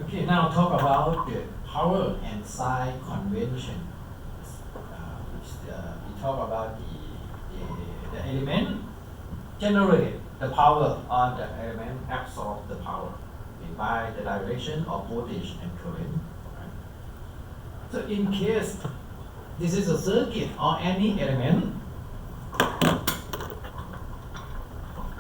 Okay, now talk about the power and sign convention. We talk about the element generate the power on the element absorb the power by the direction of voltage and current. Right? So in case this is a circuit or any element,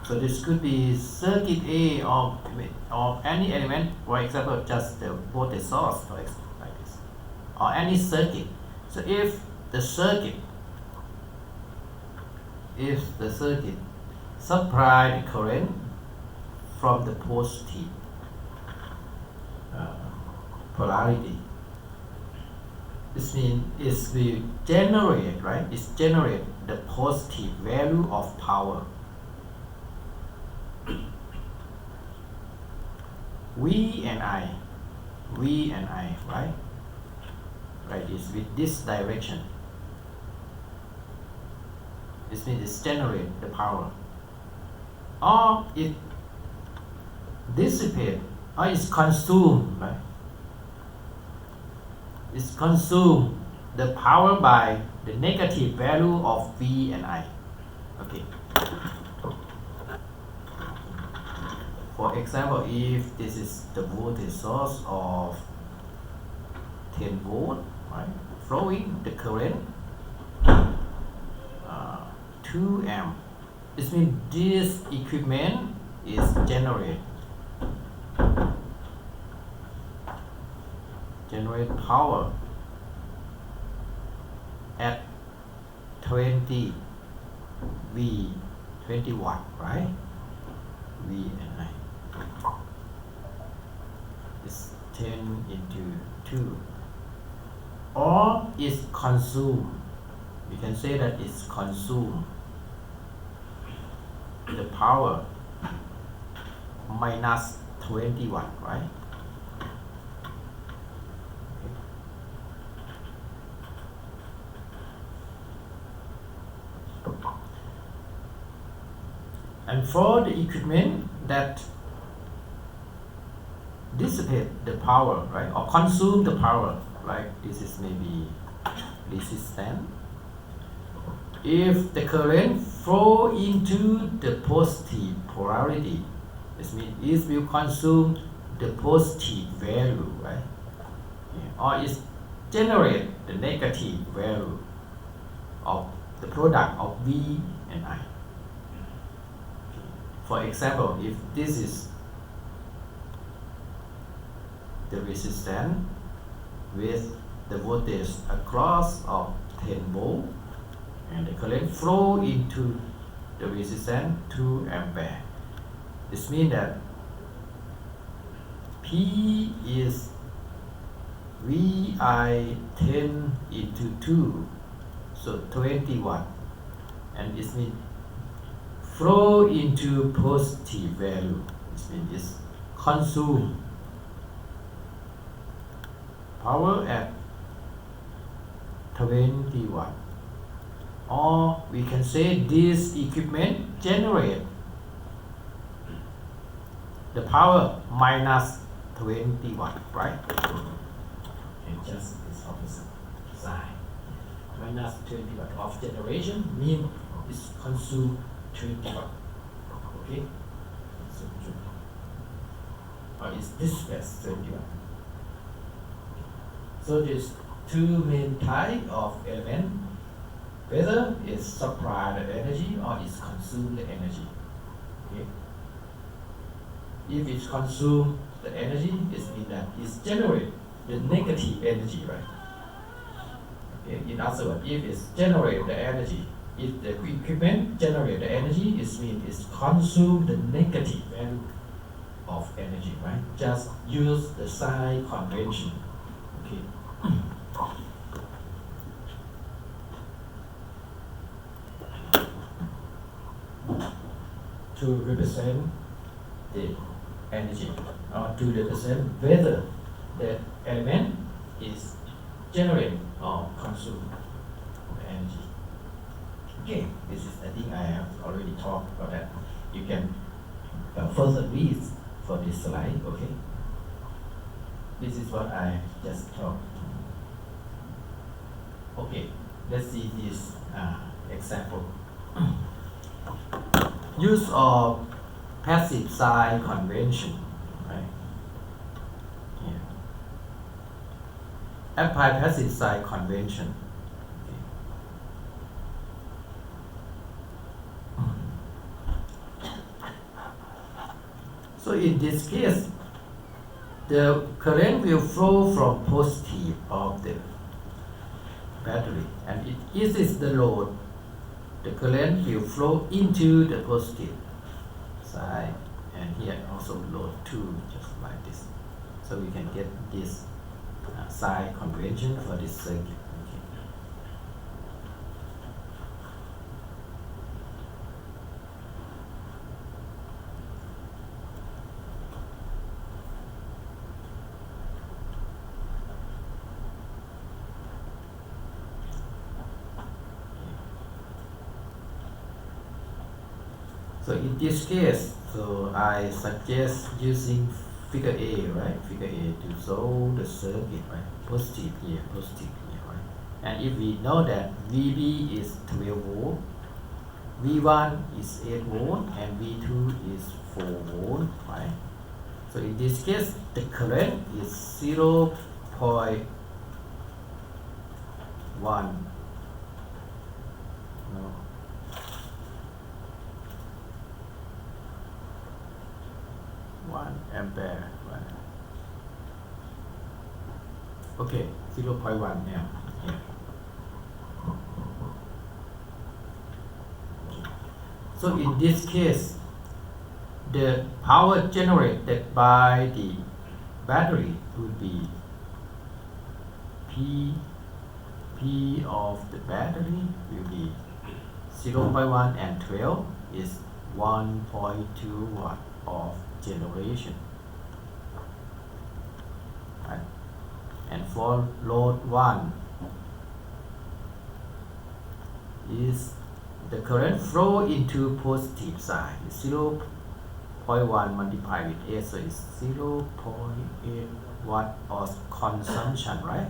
so this could be circuit A of any element, for example, just the voltage source, like this, or any circuit. So if the circuit supply the current from the positive polarity, this means it will generate, right? It generate the positive value of power. V and I, right? Right, is with this direction. This means it generates the power. Or it dissipates, or it's consumed, right? It's consumed the power by the negative value of V and I. Okay. For example, if this is the voltage source of 10 volt, right, flowing the current 2 amp, this means this equipment is generate power at 20 V, 20 watt, right? V and I. It's 10 into 2. Or it's consumed. We can say that it's consumed the power minus 20 watt, right? And for the equipment that dissipate the power, right, or consume the power, like this is maybe resistance. If the current flow into the positive polarity, this means it will consume the positive value, right? Yeah. Or it generate the negative value of the product of V and I. For example, if this is the resistance with the voltage across of 10 volt and the current flow into the resistance 2 ampere, this means that P is VI 10 into 2, so 20 watt, and it means flow into positive value. This means it's consume power at 20 watt. Or we can say this equipment generate the power minus 20 watt, right? And just this opposite side. Minus 20 watt of generation means it's consumed 20 watt. Okay? Or it's dispatched 20 watt. So there's two main types of element, whether it's supply the energy or it's consume the energy. Okay? If it's consume the energy, it means that it's generate the negative energy, right? Okay? In other words, if it's generate the energy, if the equipment generate the energy, it means it's consume the negative value of energy, right? Just use the sign convention. Okay. To represent the energy, or to represent whether the element is generating or consume the energy. Okay, this is, I think I have already talked about that. You can further read for this slide, okay? This is what I just taught. Okay, let's see this example. Use of passive sign convention, right? Here. Apply passive sign convention. So in this case, the current will flow from positive of the battery, and it is the load. The current will flow into the positive side, and here also load 2, just like this. So we can get this sign convention for this circuit. So in this case, so I suggest using figure A, right? Figure A to show the circuit, right? Positive here, right? And if we know that VB is 12 volt, V1 is 8 volt, and V2 is 4 volt, right? So in this case, the current is 0.1. No. 1 ampere, right? Okay, 0.1 amp here. So in this case, the power generated by the battery would be P of the battery will be 0.1 and 12 is 1.2 watt of generation, right? And for load 1 is the current flow into positive side is 0.1 multiplied with 8, so it's 0.8 watt of consumption, right?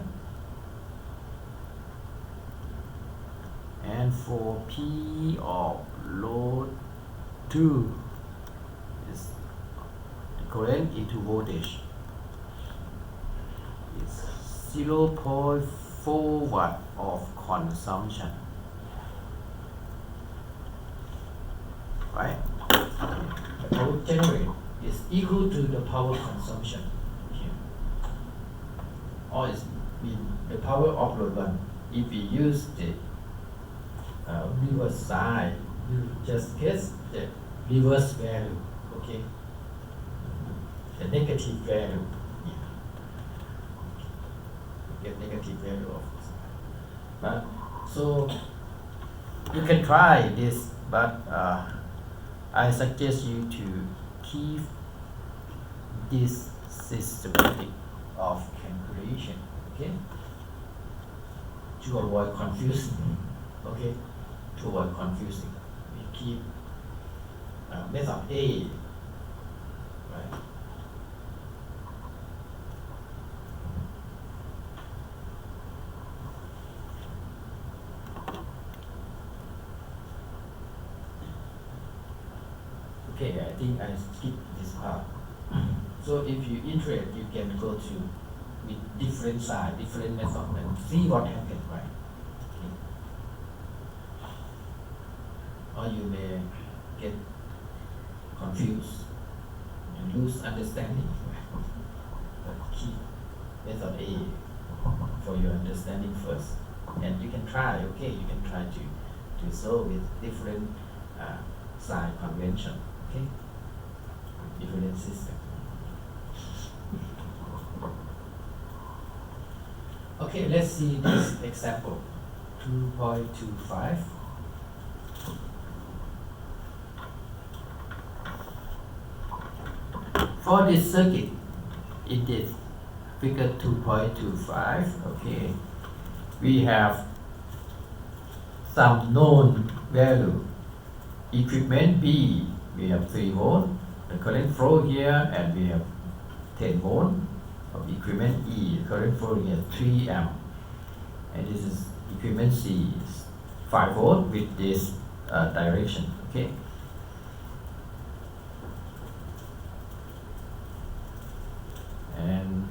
And for P of load 2 is the current into voltage is 0.4 watt of consumption, right? The power generated is equal to the power consumption here, or is the power of load 1. If we use the reverse side, you just get the reverse value, okay? The negative value, get negative value of this. But so you can try this, but I suggest you to keep this systematic of calculation, okay? To avoid confusion, okay? To avoid confusing, we keep method A, right? Okay, I think I skip this part. So if you interested, you can go to with different side, different method, and see what happens, right? Or you may get confused and lose understanding. But keep method A for your understanding first, and you can try. Okay, you can try to solve with different sign convention. Okay, different system. Okay, let's see this example. 2.25. For this circuit, in this figure 2.25, okay, we have some known value. Equipment B, we have 3 volt, the current flow here, and we have 10 volt. of equipment E, current flowing at 3 amp, and this is equipment C, is 5 volt with this direction. Okay. And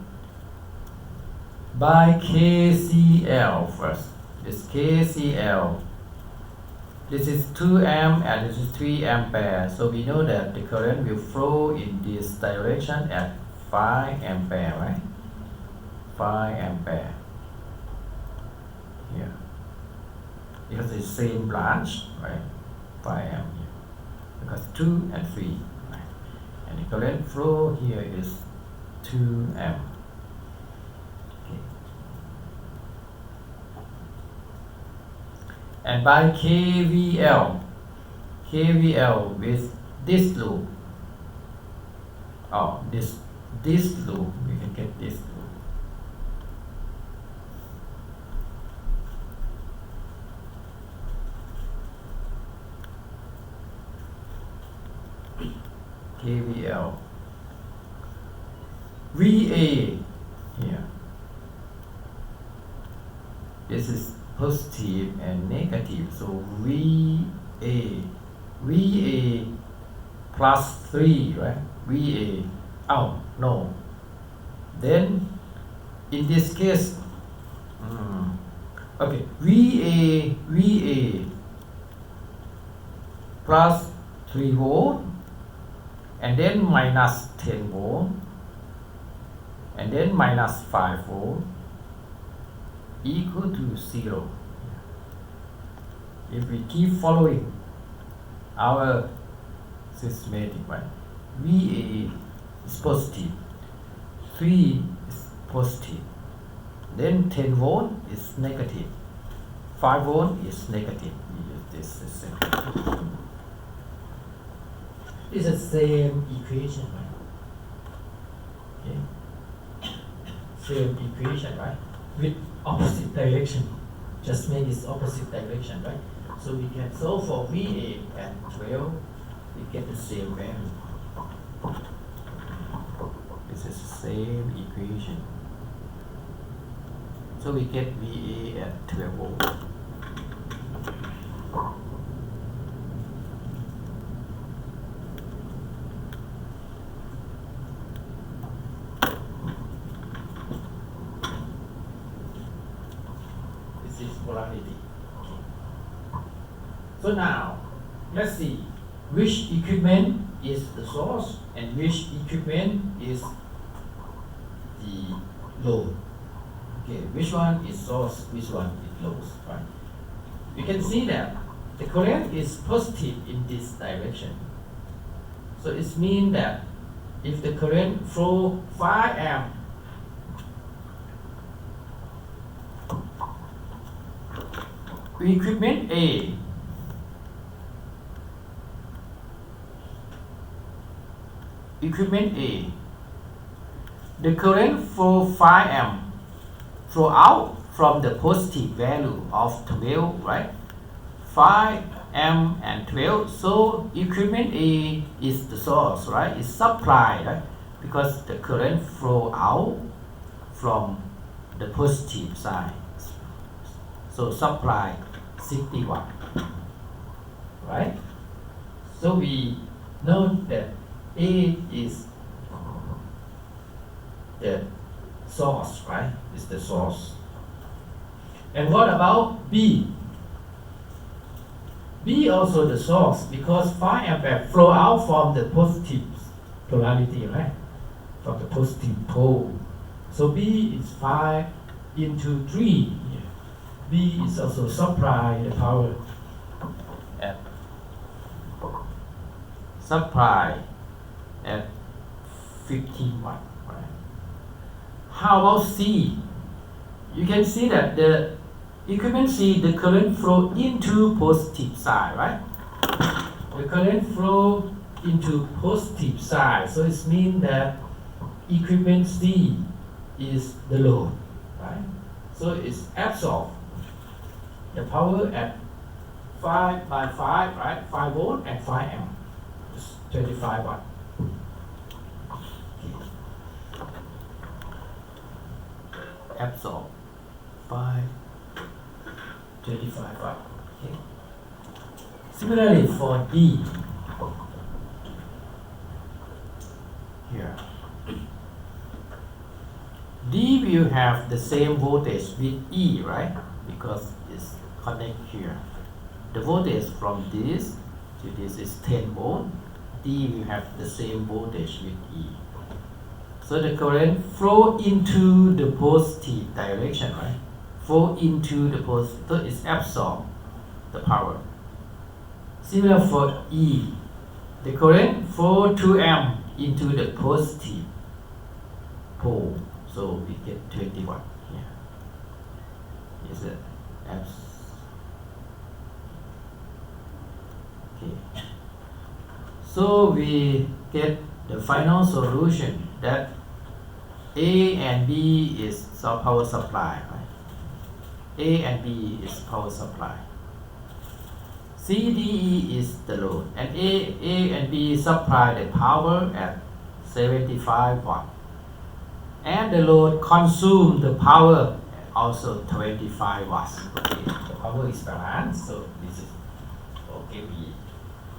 by KCL first, this KCL, this is 2 amp and this is 3 ampere, so we know that the current will flow in this direction at 5 ampere, right? 5 ampere here, because it's same branch, right? 5 amp here, because 2 and 3, right? And the current flow here is 2 amp. Okay. And by KVL with this loop, this loop, we can get this loop. KVL, VA here, this is positive and negative, so VA plus 3, right? VA, oh no, then in this case, okay, VA plus 3 volt, and then minus 10 volt, and then minus 5 volt, equal to 0. If we keep following our systematic one, VA is positive, 3 is positive, then 10 volt is negative, 5 volt is negative. We use this system. It's the same equation, right? Okay. Same equation, right? With opposite direction. Just make this opposite direction, right? So we can solve for VA at 12, we get the same value. This is the same equation. So we get VA at 12 volt. Polarity. Okay. So now, let's see which equipment is the source and which equipment is the load. Okay, which one is source, which one is load, right? You can see that the current is positive in this direction. So it means that if the current flow 5 amp, equipment A the current flow 5 amp flow out from the positive value of 12, right? 5 amp and 12, so equipment A is the source, right? It's supply, right? Because the current flow out from the positive side, so supply 60 watt, right? So we know that A is the source, right? Is the source. And what about B? B also the source, because 5 ampere flow out from the positive polarity, right? From the positive pole. So B is 5 into 3. B is also supply the power at 15 watt. Right? How about C? You can see that the equipment C, the current flow into positive side, right? The current flow into positive side, so it means that equipment C is the load, right? So it's absorbed the power at 5 by 5, right? 5 volt and 5 amp. It's 25 watt. Similarly for D, here, D will have the same voltage with E, right? Because it's connect here. The voltage from this to this is 10 volt. D will have the same voltage with E. So the current flow into the positive direction, right? Flow into the positive, so it's absorb the power. Similar for E, the current flow 2 amp into the positive pole, so we get 20 watt here. Is it okay? So we get the final solution that A and B is power supply, right? A and B is power supply. C, D, E is the load, and A and B supply the power at 75 watt, and the load consume the power also 25 watts. Okay, the power is balanced, so this is okay. We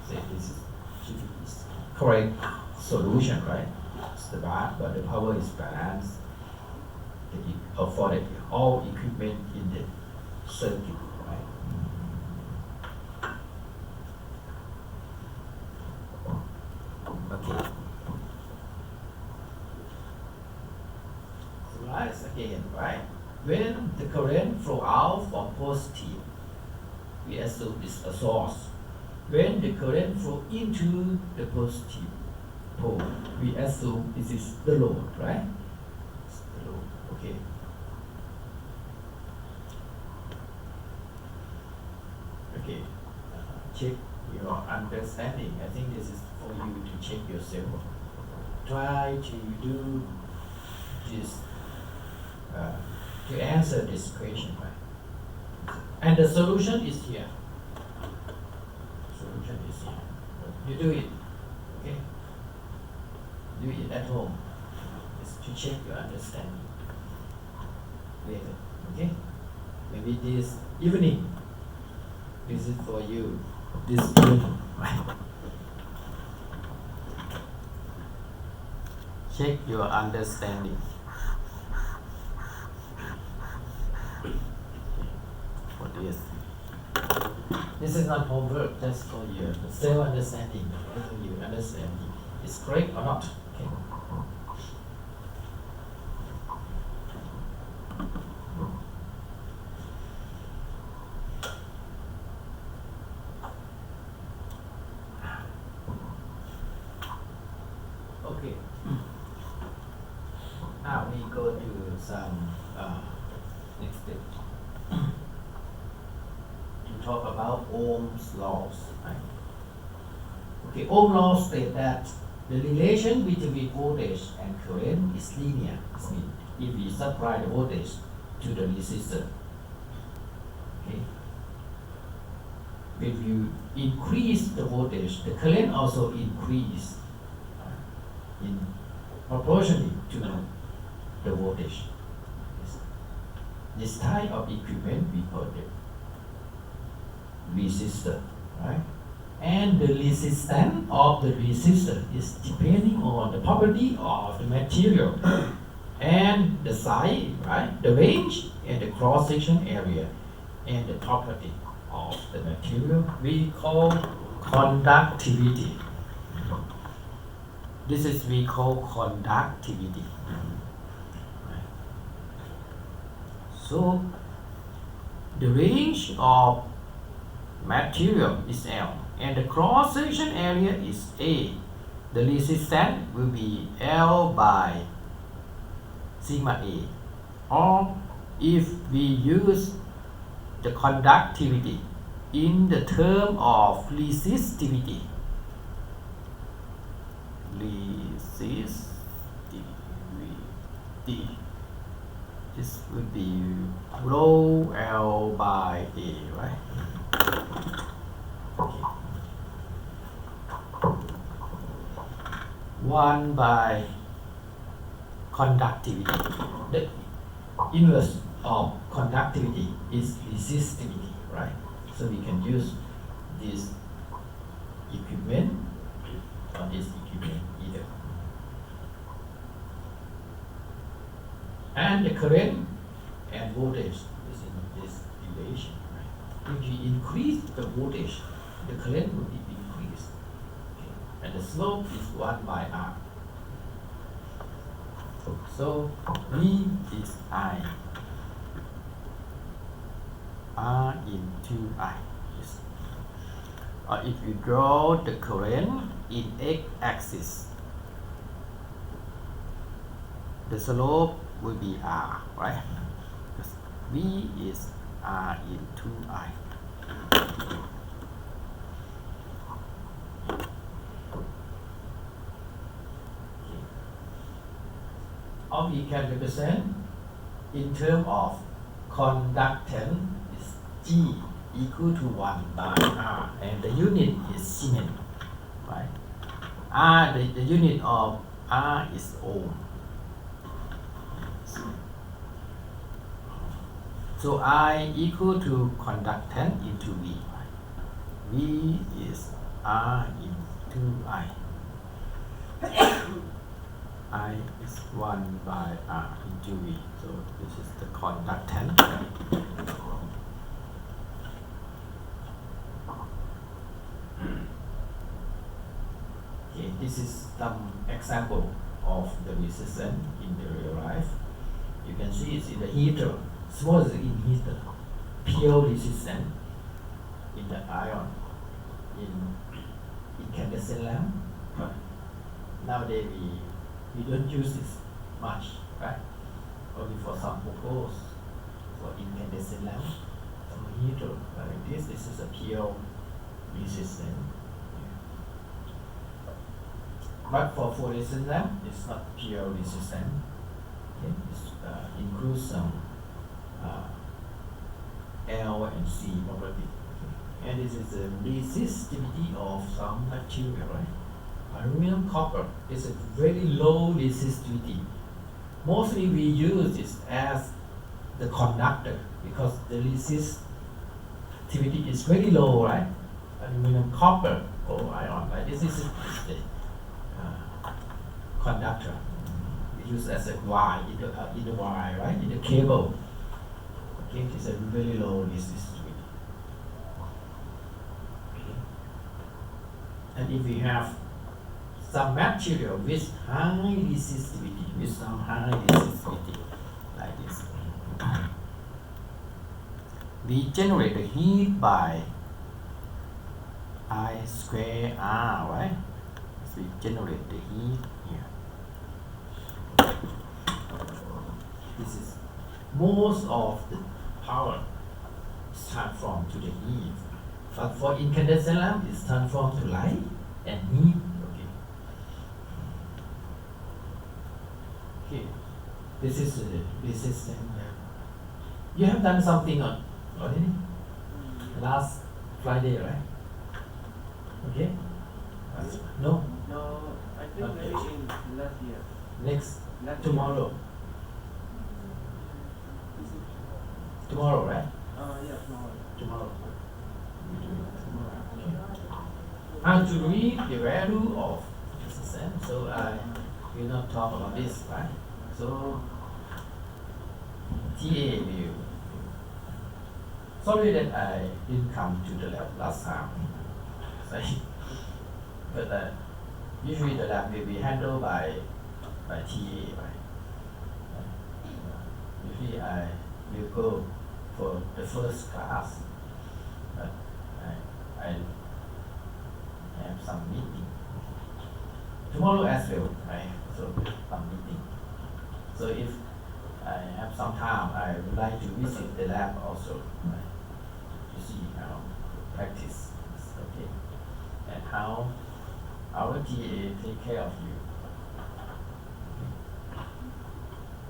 say this is correct solution, right? It's the bar, but the power is balanced for the all equipment in the circuit, right? Okay. Rise again, right? When the current flow out from positive, we assume it's a source. When the current flow into the positive pole, we assume this is the load, right? It's the load, okay. Okay, check your understanding. I think this is for you to check yourself. Try to do this to answer this question, right? And the solution is here. Solution is here. You do it, okay? Do it at home. Just to check your understanding later, okay? Maybe this evening. This is for you. This evening, right? Check your understanding. For this. This is not homework, just for you. Self-understanding, whether you understand it's correct or not. Okay. Okay. Now we go to some next step. To talk about Ohm's laws. Right? Okay, Ohm's law states that the relation between voltage and current is linear. It means if we supply the voltage to the resistor, okay, when you increase the voltage, the current also increase in proportionally to the voltage. This type of equipment we call it resistor, right? And the resistance of the resistor is depending on the property of the material and the size, right? The range and the cross-section area and the property of the material we call conductivity. This is we call conductivity. Right? So the range of material is L and the cross-section area is A. The resistance will be L by sigma A. Or if we use the conductivity in the term of resistivity, this would be rho L by A, right? Okay. 1 by conductivity. The inverse of conductivity is resistivity, right? So we can use this equipment or this equipment either. And the current and voltage is in this relation. Right? If you increase the voltage, the current will be increased. Okay? And the slope is 1 by R. So V is I. R into I. Yes. Or if you draw the current in x-axis, the slope will be R, right? Because V is R into I. Or we can represent in terms of conductance is G equal to 1 by R, and the unit is Siemens, right? R, the unit of R is ohm. So I equal to conductance into V. V is R into I. I is 1 by R into V. So this is the conductance. Okay, this is some example of the resistance in the real life. You can see it's in the heater. Suppose in heater, pure resistance in the ion in incandescent lamp. Nowadays we don't use this much, right? Only for some purpose, for incandescent lamp, some heater like this. This is a pure resistance. But for fluorescent lamp, it's not pure resistance. Okay? It includes some L and C property. Okay? And this is the resistivity of some material, right? Aluminum copper is a very low resistivity. Mostly we use this as the conductor because the resistivity is very low, right? Aluminum copper or ion, right? This is the conductor. We use as a wire in the wire, right? In the cable. Okay, it's a very low resistivity. Okay. And if we have some material with high resistivity, like this, we generate the heat by I square R, right? So we generate the heat here. This is most of the power is transformed to the heat. But for incandescent lamp, it's transformed to light and heat. Okay. This is the resistance. You have done something already? Last Friday, right? Okay? No? No, I think maybe in last year. Next, Last tomorrow. Tomorrow, right? Yeah, tomorrow. Tomorrow. How to read the value of resistance. So I will not talk about this, right? So TA will. Sorry that I didn't come to the lab last time. But usually the lab will be handled by TA, right? Usually I will go for the first class, but I have some meeting. Tomorrow as well, right? So some meeting. So if I have some time, I would like to visit the lab also, right? To see how practice is okay and how our TA take care of you. Okay.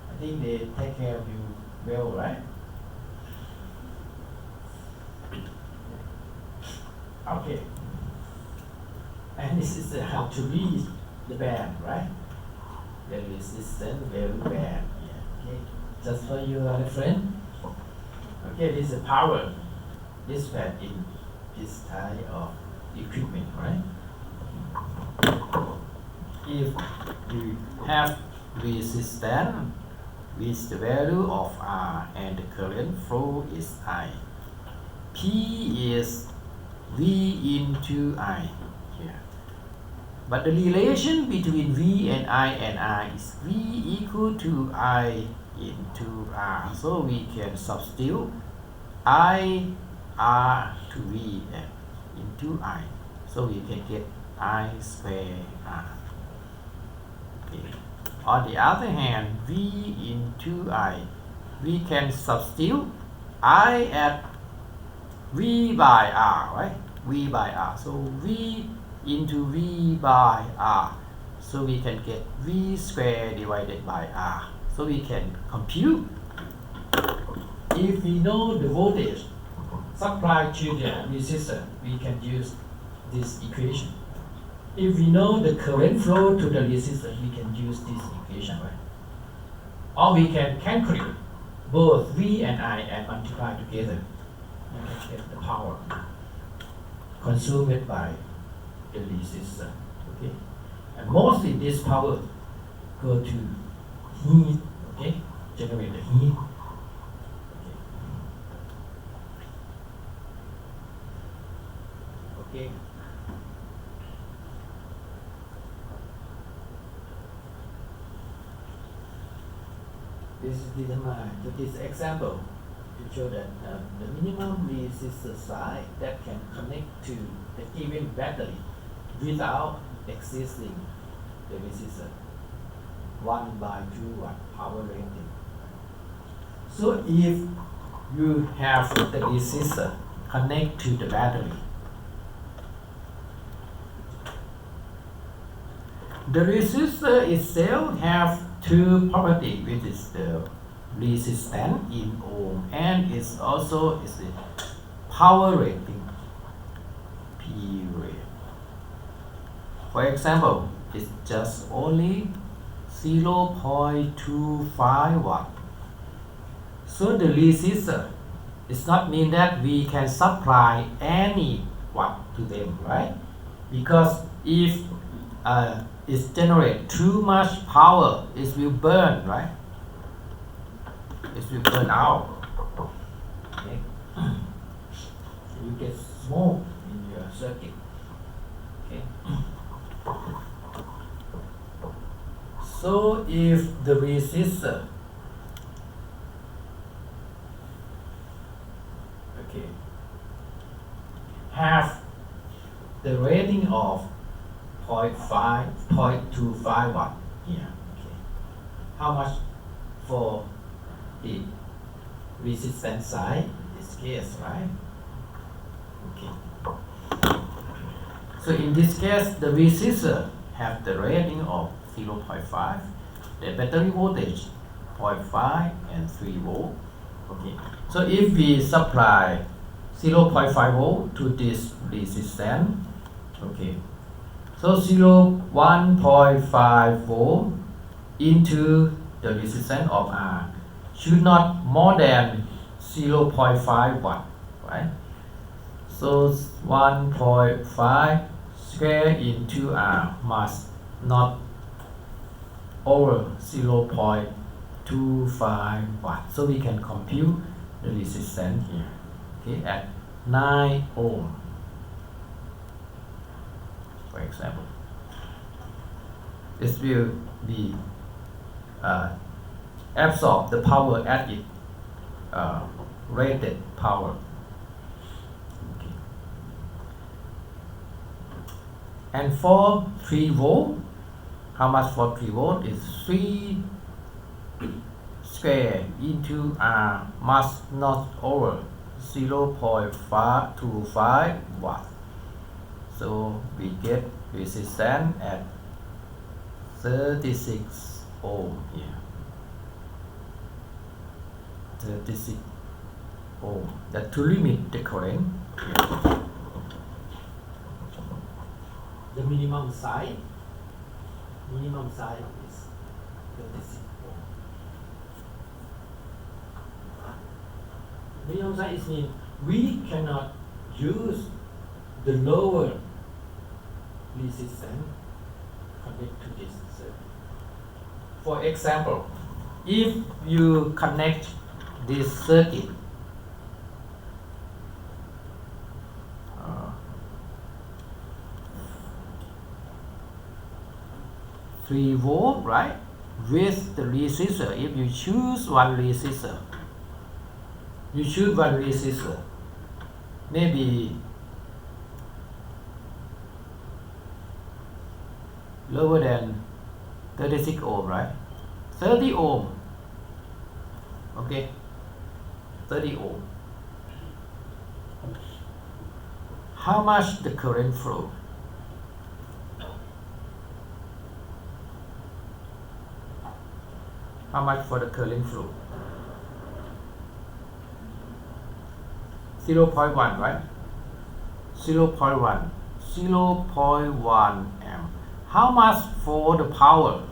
I think they take care of you well, right? Okay. And this is how to read the band, right? The resistance, very band. Yeah. Okay. Just for your reference. Okay, this is power dispatched in this type of equipment, right? if we have resistance with the value of R and the current flow is I, P is V into I here. But the relation between V and I is V equal to I into R. So we can substitute I R to V into I. So we can get I square R. Okay. On the other hand, V into I, we can substitute I at V by R, right? V by R. So V into V by R. So we can get V square divided by R. So we can compute. If we know the voltage supplied to the resistor, we can use this equation. If we know the current flow to the resistor, we can use this equation, right? Or we can calculate both V and I and multiply together. You can get the power consumed by the resistor. Okay? And mostly this power go to heat, okay? Generate the heat. Okay. This is determined to this example to show that the minimum resistor side that can connect to the given battery without existing the resistor 1 by 2 watt power rating. So if you have the resistor connect to the battery, the resistor itself have two properties, which is the resistance in ohm and is also is the power rating P rate. For example, it's just only 0.25 watt. So the resistor does not mean that we can supply any watt to them, right? Because if it generates too much power, it will burn, right? It will burn out. Okay? You get smoke in your circuit. Okay? So if the resistor have the rating of 0.25 watt here. Okay. How much for the resistance side in this case, right? Okay. So in this case, the resistor have the rating of 0.5, the battery voltage 0.5 and 3 volt. Okay. So if we supply 0.5 volt to this resistance, okay. So 1.5 volt into the resistance of R should not more than 0.5 watt, right? So 1.5 square into R must not over 0.25 watt. So we can compute the resistance here, okay, at 9 ohm. For example, this will be absorb the power at its rated power. Okay. And for 3 volt, how much for 3 volt is 3 square into R must not over 0.25 watt. So we get resistance at 36 ohm here. 36 ohm. That to limit the current here. The minimum side is 36 ohm. Minimum side is mean we cannot use the lower resistance connect to this circuit. For example, if you connect this circuit 3 volt, right, with the resistor. If you choose one resistor, maybe lower than 36 ohm, right? 30 ohm. Okay, 30 ohm. How much the current flow? How much for the current flow? 0.1, right? 0.1 amp. How much for the power?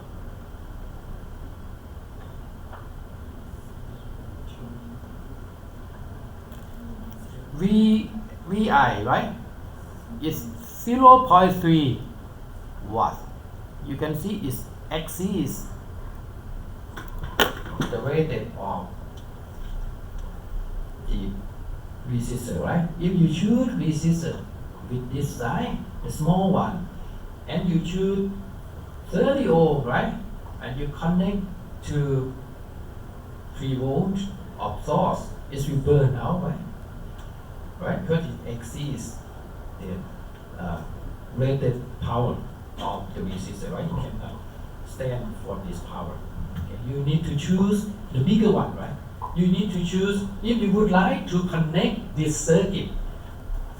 VI, right? It's 0.3 watt. You can see its axis, the rated of the resistor, right? If you choose resistor with this side, the small one, and you choose 30 ohm, right? And you connect to 3 volts of source, it will burn out, right? Right? Because it exceeds the rated power of the resistor, right? You cannot stand for this power. Okay. You need to choose the bigger one, right? You need to choose, if you would like to connect this circuit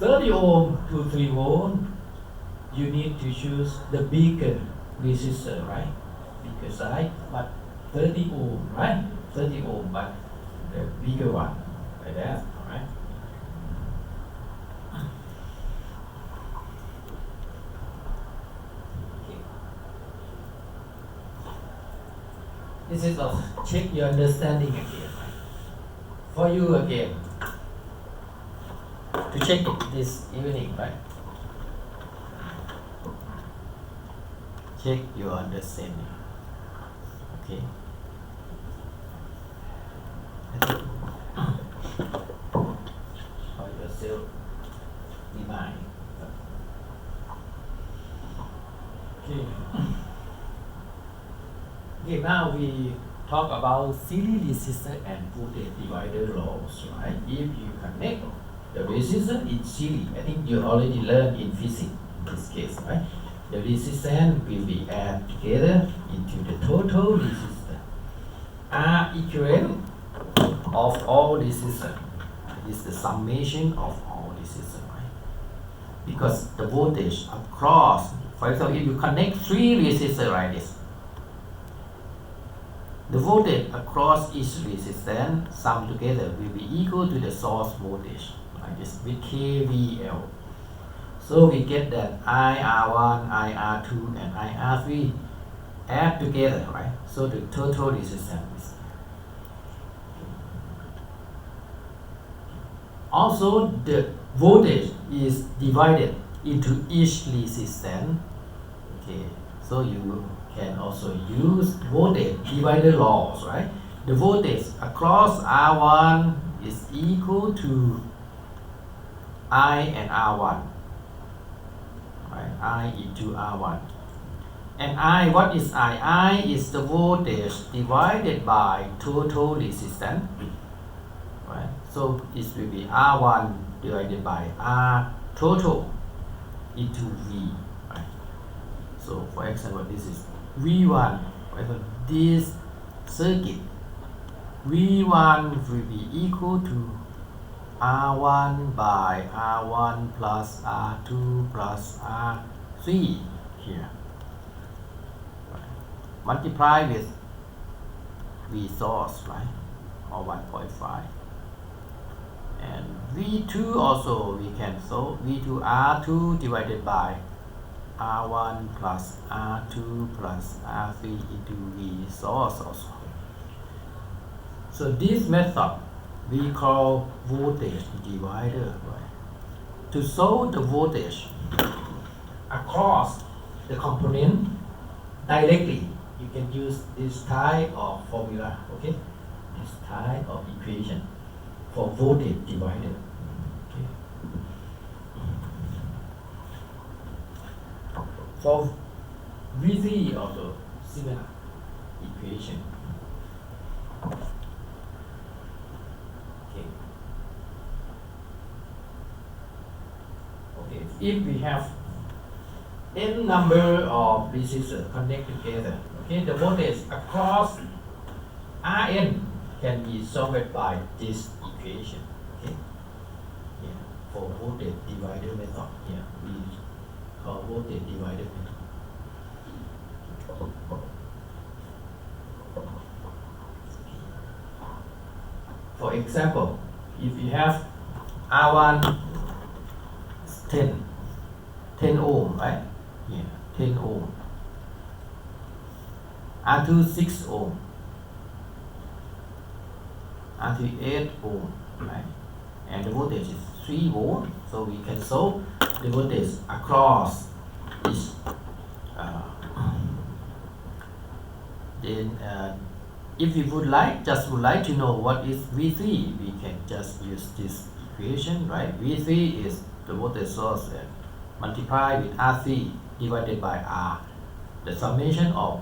30 ohm to 3 volt, you need to choose the bigger resistor, right? Bigger side, but 30 ohm, right? 30 ohm, but the bigger one, like that, all right? This is a check your understanding again, right? For you again, to check it this evening, right? Check your understanding. Okay. For yourself, remind. Okay. Okay, now we talk about series resistor and voltage divider laws, right? If you connect the resistor in series, I think you already learned in physics in this case, right? The resistance will be added together into the total resistance. R equivalent of all resistors is the summation of all resistors, right? Because the voltage across, for example, if you connect 3 resistors like this, the voltage across each resistance summed together will be equal to the source voltage, like this, with KVL. So we get that IR1, IR2, and IR3 add together, right? So the total resistance is. Also, the voltage is divided into each resistance. Okay, so you can also use voltage divider laws, right? The voltage across R1 is equal to I and R1, right? I into R1. And I, what is I? I is the voltage divided by total resistance, right? So it will be R1 divided by R total into V, right? So for example, this is V1. For example, this circuit, V1 will be equal to R1 by R1 plus R2 plus R3 here. Multiply with V source, right? Or 1.5. And V2 also we can solve V2 R2 divided by R1 plus R2 plus R3 into V source also. So this method we call voltage divider, right? To solve the voltage across the component directly, you can use this type of formula, okay? This type of equation for voltage divider. Okay. For VC also similar equation. Okay. Okay. If we have n number of resistors connected together, okay, the voltage across Rn can be solved by this equation. Okay. Yeah. For voltage divider method, yeah, we call voltage divider method. For example, if you have R1 10 ohm, right? Yeah, 10 ohm. R2 6 ohm. R3 8 ohm, right? And the voltage is 3 volt, so we can solve the voltage across this. Then if we would like to know what is VC, we can just use this equation, right? VC is the voltage source and multiply with RC divided by R. The summation of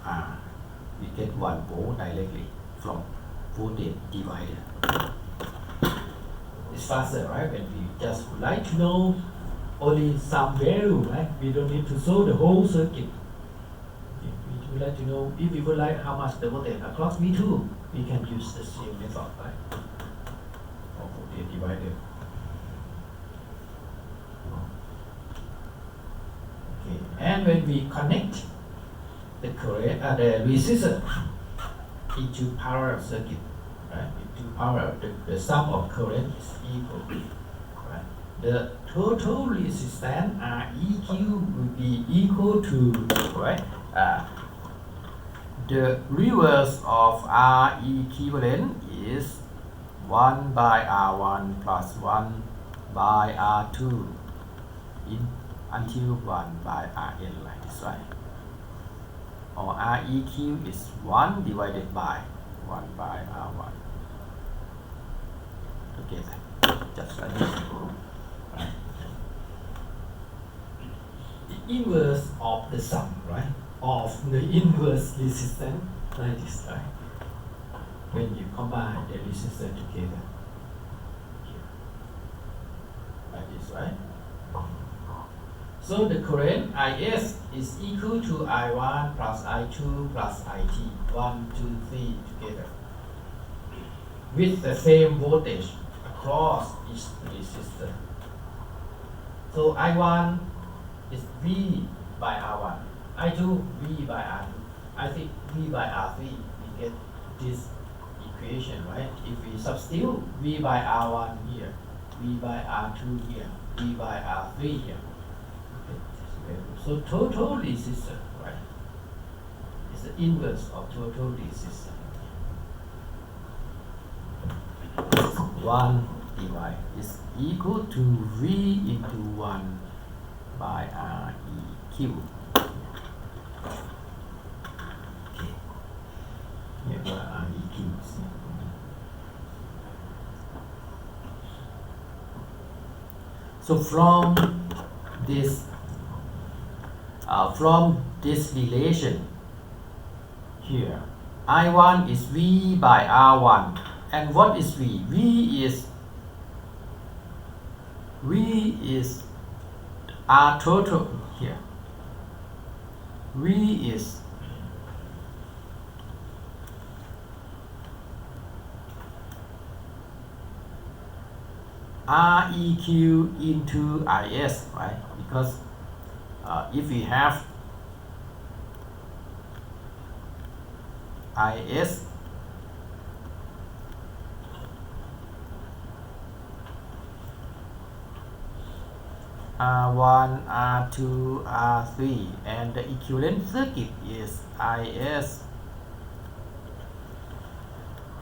R, we get 1 volt directly from voltage divider. It's faster, right? When we just would like to know only some value, right? We don't need to solve the whole circuit. We would like to know, if we would like how much the voltage across V2, we can use the same method, right? Of voltage divider. Okay, and when we connect the current, the resistor into parallel circuit, right? Into parallel, the sum of current is equal, right? The total resistance Req will be equal to, right? The reverse of R equivalent is 1 by R1 plus 1 by R2 until 1 by Rn, like this, right? Or Req is 1 divided by 1 by R1. Together, just like this. Right? The inverse of the sum, right? Of the inverse resistance, like this, right? When you combine the resistance together, like this, right? So the current Is is equal to I1 plus I2 plus IT, 1, 2, 3 together, with the same voltage across each resistor. So I1 is V by R1. I2 V by R2, I3 V by R3, we get this equation, right? If we substitute V by R1 here, V by R2 here, V by R3 here, okay. So total resistance, right, is the inverse of total resistance. 1 divided is equal to V into 1 by Req. So from this relation here, I1 is V by R1, and what is V? V is R total here. V is Req into Is, right? Because if we have Is R1, R2, R3, and the equivalent circuit is Is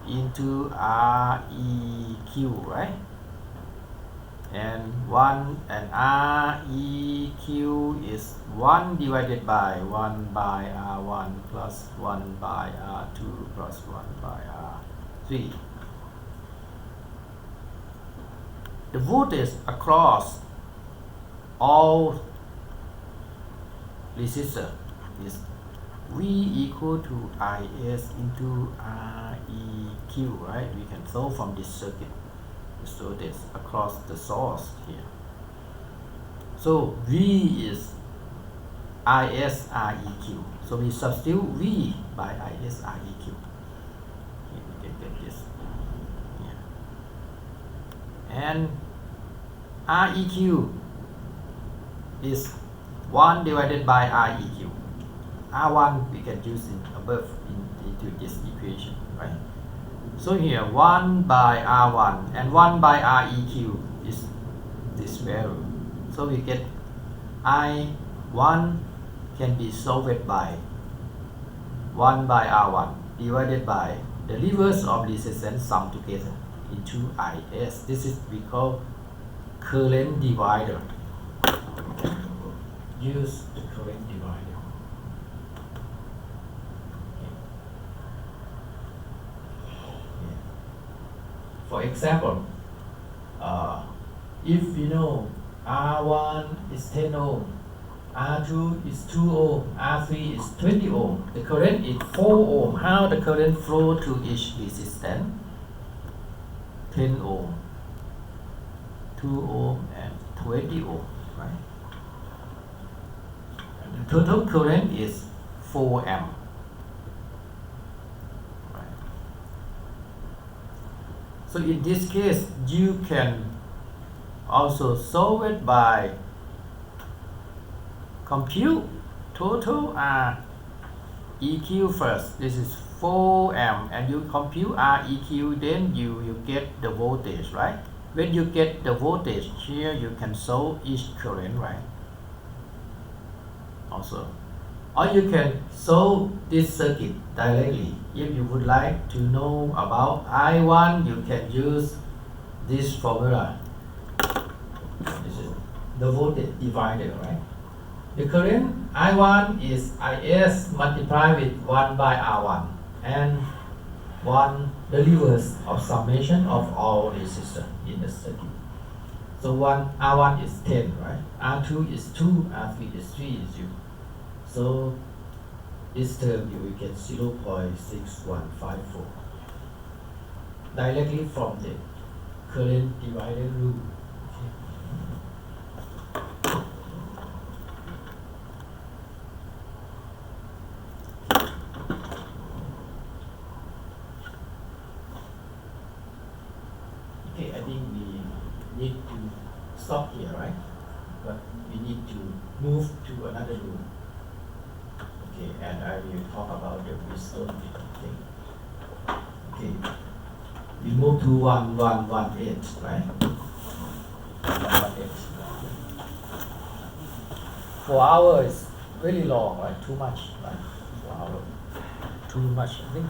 into Req, right? and 1 and Req is 1 divided by 1 by R1 plus 1 by R2 plus 1 by R3. The voltage across all resistors is V equal to Is into Req, right? We can solve from this circuit. So this across the source here. So V is Is Req. So we substitute V by Is Req. Okay, we can get this here. And Req is 1 divided by Req. R1 we can use in above into this equation, right? So here 1 by R1 and 1 by Req is this value. So we get I1 can be solved by 1 by R1 divided by the reverse of resistance sum together into Is. This is we call current divider. Use the current divider. For example, if we know R1 is 10 ohm, R2 is 2 ohm, R3 is 20 ohm, the current is 4 ohm. How the current flow to each resistance? 10 ohm, 2 ohm and 20 ohm, right? And the total current is 4 amp. So in this case, you can also solve it by compute total Req first. This is 4 amp and you compute Req, then you get the voltage, right? When you get the voltage here, you can solve each current, right? Also. Or you can solve this circuit directly. If you would like to know about I1, you can use this formula. This is the voltage divider, right? The current I1 is Is multiplied with 1 by R1 and 1 the reverse of summation of all resistors in the circuit. So R1 is 10, right? R2 is 2, R3 is 3 is 2. So this term you will get 0.6154 directly from the current divider rule. Okay, I think we need to stop here, right? But we need to move to another room. Okay, and I will talk about the Bristol thing. Okay, we move to 1118, right? 1118. 4 hours is really long, right? Too much, right? 4 hours. Too much, I think.